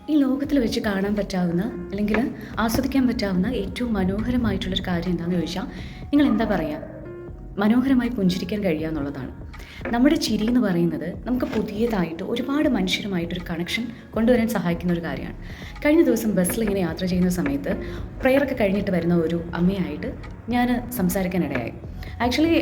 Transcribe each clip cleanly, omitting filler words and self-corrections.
ഈ ലോകത്തിൽ വെച്ച് കാണാൻ പറ്റാവുന്ന അല്ലെങ്കിൽ ആസ്വദിക്കാൻ പറ്റാവുന്ന ഏറ്റവും മനോഹരമായിട്ടുള്ളൊരു കാര്യം എന്താണെന്ന് ചോദിച്ചാൽ നിങ്ങൾ എന്താ പറയുക? മനോഹരമായി പുഞ്ചിരിക്കാൻ കഴിയുക എന്നുള്ളതാണ്. നമ്മുടെ ചിരി എന്ന് പറയുന്നത് നമുക്ക് പുതിയതായിട്ട് ഒരുപാട് മനുഷ്യരുമായിട്ടൊരു കണക്ഷൻ കൊണ്ടുവരാൻ സഹായിക്കുന്ന ഒരു കാര്യമാണ്. കഴിഞ്ഞ ദിവസം ബസ്സിൽ ഇങ്ങനെ യാത്ര ചെയ്യുന്ന സമയത്ത് പ്രയറൊക്കെ കഴിഞ്ഞിട്ട് വരുന്ന ഒരു അമ്മയായിട്ട് ഞാൻ സംസാരിക്കാനിടയായി. ആക്ച്വലി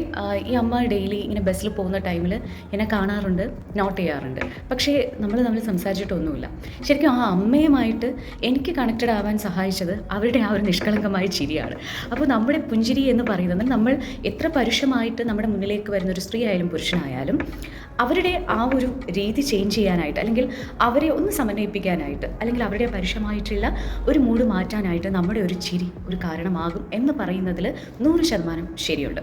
ഈ അമ്മ ഡെയിലി ഇങ്ങനെ ബസ്സിൽ പോകുന്ന ടൈമിൽ എന്നെ കാണാറുണ്ട്, നോട്ട് ചെയ്യാറുണ്ട്. പക്ഷേ നമ്മൾ തമ്മിൽ സംസാരിച്ചിട്ടൊന്നുമില്ല. ശരിക്കും ആ അമ്മയുമായിട്ട് എനിക്ക് കണക്റ്റഡ് ആവാൻ സഹായിച്ചത് അവരുടെ ആ ഒരു നിഷ്കളങ്കമായ ചിരിയാണ്. അപ്പോൾ നമ്മുടെ പുഞ്ചിരി എന്ന് പറയുന്നത് നമ്മൾ എത്ര പരുഷമായിട്ട് നമ്മുടെ മുന്നിലേക്ക് വരുന്ന ഒരു സ്ത്രീ ആയാലും പുരുഷനായാലും അവരുടെ ആ ഒരു രീതി ചേഞ്ച് ചെയ്യാനായിട്ട്, അല്ലെങ്കിൽ അവരെ ഒന്ന് സമന്വയിപ്പിക്കാനായിട്ട്, അല്ലെങ്കിൽ അവരുടെ പരുഷമായിട്ടുള്ള ഒരു മൂഡ് മാറ്റാനായിട്ട് നമ്മുടെ ഒരു ചിരി ഒരു കാരണമാകും എന്ന് പറയുന്നതിൽ 100% ശരിയുണ്ട്.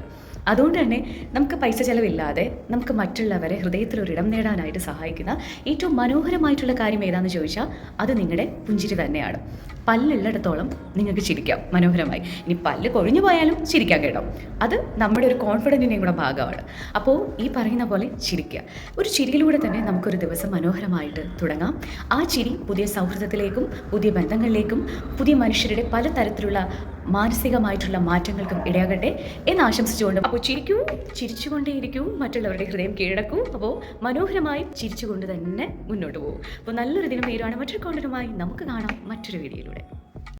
അതുകൊണ്ട് തന്നെ നമുക്ക് പൈസ ചിലവില്ലാതെ നമുക്ക് മറ്റുള്ളവരെ ഹൃദയത്തിലൊരിടം നേടാനായിട്ട് സഹായിക്കുന്ന ഏറ്റവും മനോഹരമായിട്ടുള്ള കാര്യം ഏതാണെന്ന് ചോദിച്ചാൽ അത് നിങ്ങളുടെ പുഞ്ചിരി തന്നെയാണ്. പല്ലുള്ളിടത്തോളം നിങ്ങൾക്ക് ചിരിക്കാം മനോഹരമായി. ഇനി പല്ല് കൊഴിഞ്ഞു പോയാലും ചിരിക്കാം കേട്ടോ. അത് നമ്മുടെ ഒരു കോൺഫിഡൻറ്റിൻ്റെയും കൂടെ ഭാഗമാണ്. അപ്പോൾ ഈ പറയുന്ന പോലെ ചിരിക്കുക. ഒരു ചിരിയിലൂടെ തന്നെ നമുക്കൊരു ദിവസം മനോഹരമായിട്ട് തുടങ്ങാം. ആ ചിരി പുതിയ സൗഹൃദത്തിലേക്കും പുതിയ ബന്ധങ്ങളിലേക്കും പുതിയ മനുഷ്യരുടെ പലതരത്തിലുള്ള മാനസികമായിട്ടുള്ള മാറ്റങ്ങൾക്കും ഇടയാകട്ടെ എന്ന് ആശംസിച്ചുകൊണ്ട്, അപ്പോൾ ചിരിക്കൂ, ചിരിച്ചുകൊണ്ടേയിരിക്കൂ, മറ്റുള്ളവരുടെ ഹൃദയം കീഴടക്കൂ. അപ്പോൾ മനോഹരമായി ചിരിച്ചുകൊണ്ട് തന്നെ മുന്നോട്ട് പോകും. അപ്പോൾ നല്ലൊരു ദിനം നേരാണ്. മറ്റൊരു കോണ്ടന്റുമായി നമുക്ക് കാണാം മറ്റൊരു വീഡിയോയിലൂടെ.